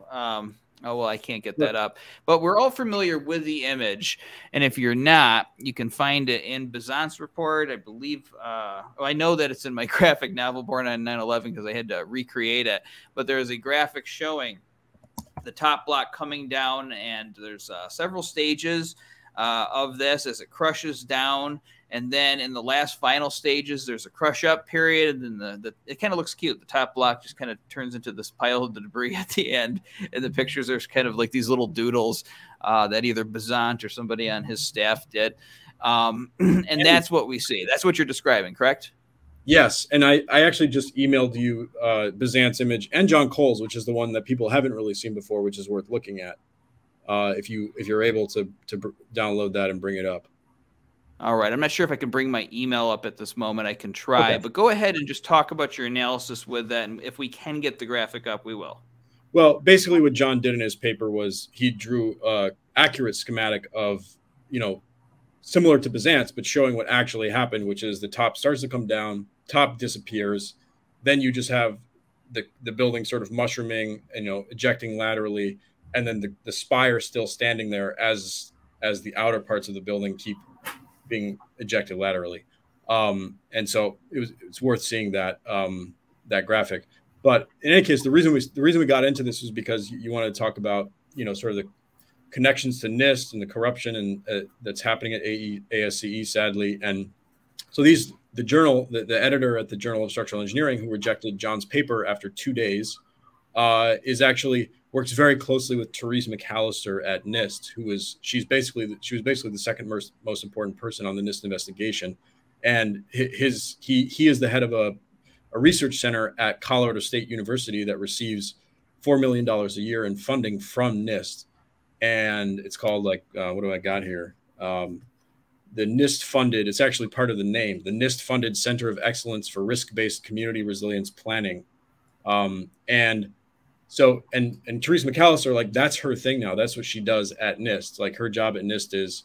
Oh, well, I can't get that up. But we're all familiar with the image. And if you're not, you can find it in Bažant's report. I believe, I know that it's in my graphic novel, Born on 9/11, because I had to recreate it. But there's a graphic showing the top block coming down, and there's several stages of this as it crushes down. And then in the last final stages, there's a crush up period. And then it kind of looks cute. The top block just kind of turns into this pile of debris at the end. In the pictures, there's kind of like these little doodles that either Bažant or somebody on his staff did. And that's what we see. That's what you're describing, correct? Yes. And I actually just emailed you Bažant's image and John Cole's, which is the one that people haven't really seen before, which is worth looking at. If you're able to download that and bring it up. All right. I'm not sure if I can bring my email up at this moment. I can try, but go ahead and just talk about your analysis with that. And if we can get the graphic up, we will. Well, basically what John did in his paper was he drew accurate schematic of, similar to Bažant's, but showing what actually happened, which is the top starts to come down, top disappears. Then you just have the building sort of mushrooming and, ejecting laterally. And then the spire still standing there as the outer parts of the building keep being ejected laterally. And so it's worth seeing that graphic. But in any case, the reason we got into this was because you wanted to talk about, sort of the connections to NIST and the corruption and that's happening at ASCE, sadly. And so the editor at the Journal of Structural Engineering, who rejected John's paper after 2 days, works very closely with Therese McAllister at NIST, she was basically the second most important person on the NIST investigation. And he is the head of a research center at Colorado State University that receives $4 million a year in funding from NIST. And it's called what do I got here? The NIST funded, it's actually part of the name, the NIST funded Center of Excellence for Risk-Based Community Resilience Planning. So Therese McAllister, that's her thing now. That's what she does at NIST. Her job at NIST is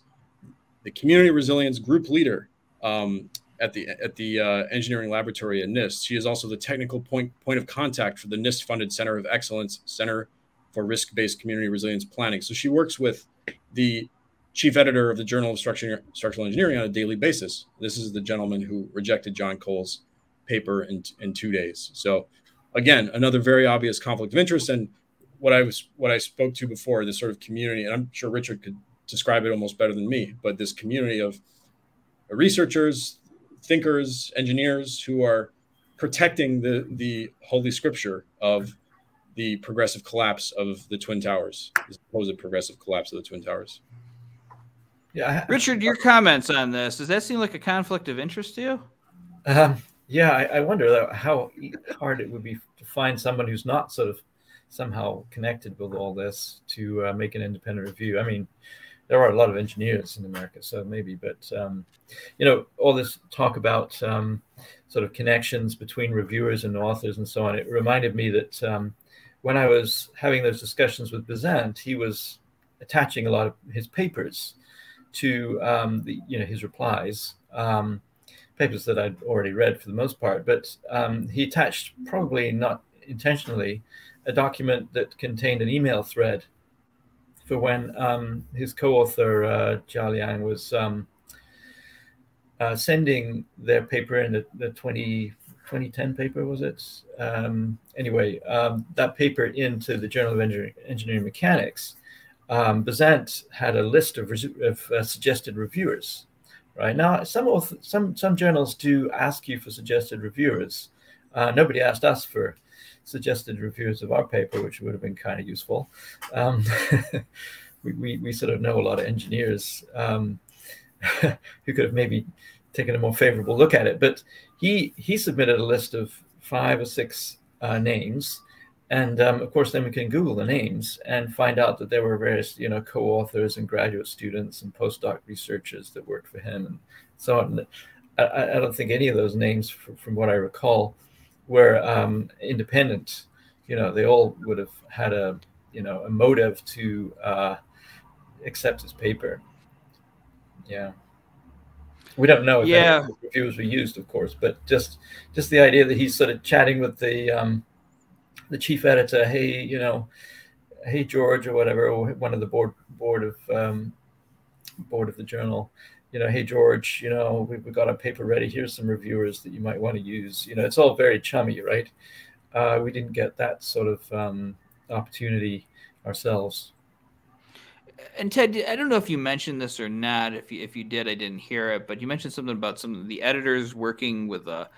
the community resilience group leader at the engineering laboratory at NIST. She is also the technical point of contact for the NIST funded Center of Excellence, Center for Risk-Based Community Resilience Planning. So she works with the chief editor of the Journal of Structural Engineering on a daily basis. This is the gentleman who rejected John Cole's paper in 2 days. So again, another very obvious conflict of interest. And what I spoke to before, this sort of community, and I'm sure Richard could describe it almost better than me, but this community of researchers, thinkers, engineers who are protecting the holy scripture of the progressive collapse of the Twin Towers, the supposed progressive collapse of the Twin Towers. Yeah, Richard, your comments on this, does that seem like a conflict of interest to you? Yeah, I wonder how hard it would be to find someone who's not sort of somehow connected with all this to make an independent review. I mean, there are a lot of engineers in America, so maybe, but, all this talk about sort of connections between reviewers and authors and so on, it reminded me that when I was having those discussions with Bažant, he was attaching a lot of his papers to his replies. Papers that I'd already read for the most part, but he attached, probably not intentionally, a document that contained an email thread for when his co-author Jia-Liang was sending their paper in the 2010 paper, was it? Anyway, that paper into the Journal of Engineering Mechanics. Bažant had a list of suggested reviewers. Right now, some journals do ask you for suggested reviewers. Nobody asked us for suggested reviewers of our paper, which would have been kind of useful. We sort of know a lot of engineers who could have maybe taken a more favorable look at it. But he submitted a list of 5 or 6 names, And of course, then we can Google the names and find out that there were various, co-authors and graduate students and postdoc researchers that worked for him and so on. I don't think any of those names, from what I recall, were independent. They all would have had a motive to accept his paper. Yeah. We don't know if any of the reviews were used, of course, but just the idea that he's sort of chatting with the chief editor, hey, hey George or whatever, or one of the board of the journal, hey George, we've got a paper ready. Here's some reviewers that you might want to use. It's all very chummy, right? We didn't get that sort of opportunity ourselves. And Ted, I don't know if you mentioned this or not. If you did, I didn't hear it. But you mentioned something about some of the editors working with a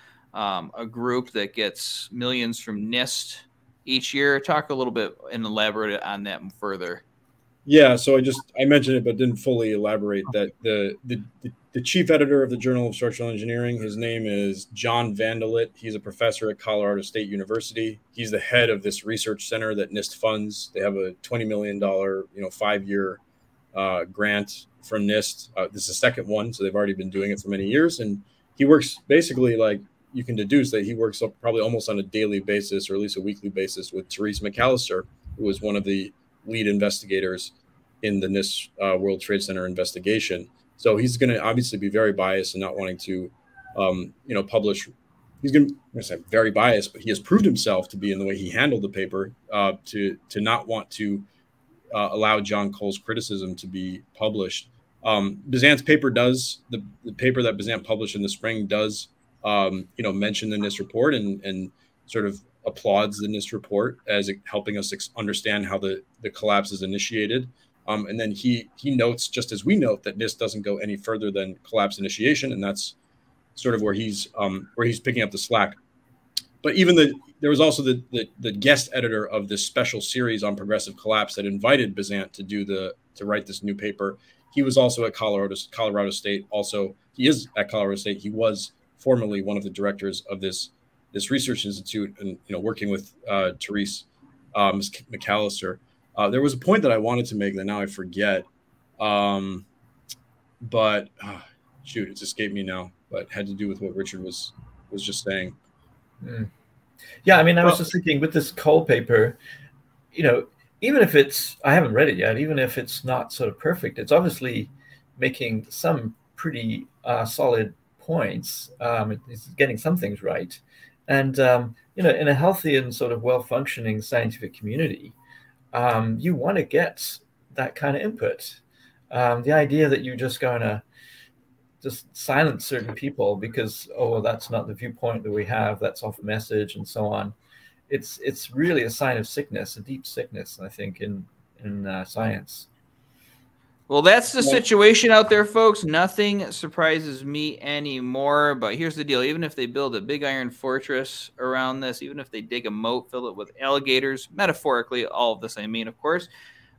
group that gets millions from NIST each year. Talk a little bit and elaborate on that further. Yeah, so I mentioned it, but didn't fully elaborate that the chief editor of the Journal of Structural Engineering, his name is John Vandelit. He's a professor at Colorado State University. He's the head of this research center that NIST funds. They have a $20 million, 5-year grant from NIST. This is the second one, so they've already been doing it for many years. And he works basically, like you can deduce that he works up probably almost on a daily basis or at least a weekly basis with Therese McAllister, who was one of the lead investigators in the NIST World Trade Center investigation. So he's going to obviously be very biased and not wanting to, publish. He's going to say very biased, but he has proved himself to be, in the way he handled the paper, to not want to allow John Cole's criticism to be published. Bazant's paper does, the paper that Bazant published in the spring does, mention the NIST report and sort of applauds the NIST report as helping us understand how the collapse is initiated. And then he notes, just as we note, that NIST doesn't go any further than collapse initiation, and that's sort of where he's picking up the slack. But even there was also the guest editor of this special series on progressive collapse that invited Bazant to write this new paper. He was also at Colorado State. Also, he is at Colorado State. He was formerly one of the directors of this research institute, and working with Therese McAllister. There was a point that I wanted to make that now I forget, but it's escaped me now. But had to do with what Richard was just saying. Yeah, I mean, I was just thinking with this Cole paper, even if I haven't read it yet, even if it's not sort of perfect, it's obviously making some pretty solid points. It's getting some things right, and in a healthy and sort of well-functioning scientific community, you want to get that kind of input. The idea that you're just going to just silence certain people because, that's not the viewpoint that we have, that's off message and so on. It's really a sign of sickness, a deep sickness, I think, in science. Well, that's the situation out there, folks. Nothing surprises me anymore. But here's the deal. Even if they build a big iron fortress around this, even if they dig a moat, fill it with alligators, metaphorically, all of this I mean, of course,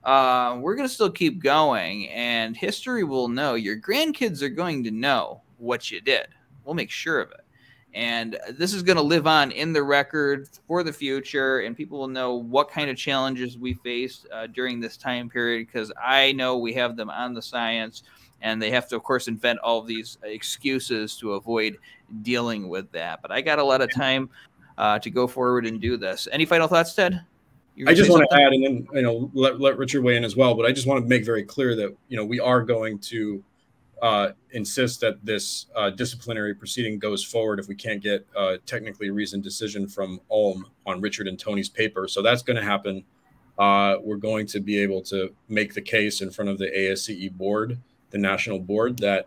we're going to still keep going. And history will know. Your grandkids are going to know what you did. We'll make sure of it. And this is going to live on in the record for the future, and people will know what kind of challenges we faced during this time period, because I know we have them on the science, and they have to, of course, invent all of these excuses to avoid dealing with that. But I got a lot of time to go forward and do this. Any final thoughts, Ted? I just want to add, and then let Richard weigh in as well. But I just want to make very clear that we are going to insist that this disciplinary proceeding goes forward if we can't get a technically reasoned decision from Ulm on Richard and Tony's paper. So that's going to happen. We're going to be able to make the case in front of the ASCE board, the national board, that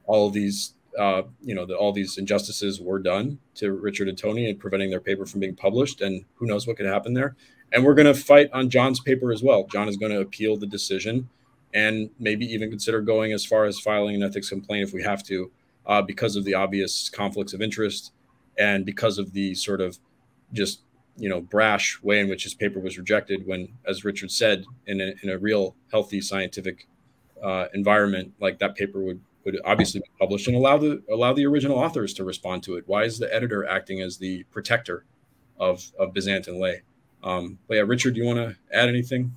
all of these, that all these injustices were done to Richard and Tony and preventing their paper from being published. And who knows what could happen there. And we're going to fight on John's paper as well. John is going to appeal the decision, and maybe even consider going as far as filing an ethics complaint if we have to, because of the obvious conflicts of interest and because of the sort of just, brash way in which his paper was rejected when, as Richard said, in a real healthy scientific environment, like that paper would obviously be published and allow the original authors to respond to it. Why is the editor acting as the protector of Bažant and Lay? But yeah, Richard, do you want to add anything?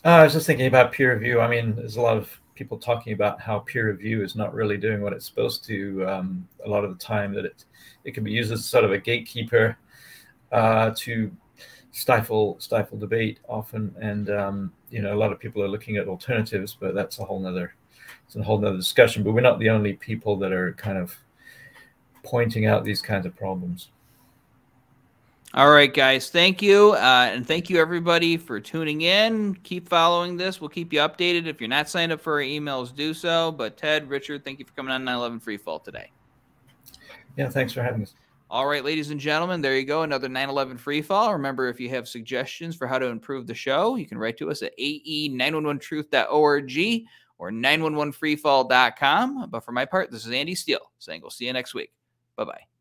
I was just thinking about peer review. I mean, there's a lot of people talking about how peer review is not really doing what it's supposed to. A lot of the time that it can be used as sort of a gatekeeper to stifle debate often. And, you know, a lot of people are looking at alternatives, but that's a whole nother discussion. But we're not the only people that are kind of pointing out these kinds of problems. All right, guys. Thank you. And thank you, everybody, for tuning in. Keep following this. We'll keep you updated. If you're not signed up for our emails, do so. But Ted, Richard, thank you for coming on 9/11 Free Fall today. Yeah, thanks for having us. All right, ladies and gentlemen, there you go. Another 9/11 Free Fall. Remember, if you have suggestions for how to improve the show, you can write to us at ae911truth.org or 911freefall.com. But for my part, this is Andy Steele saying we'll see you next week. Bye-bye.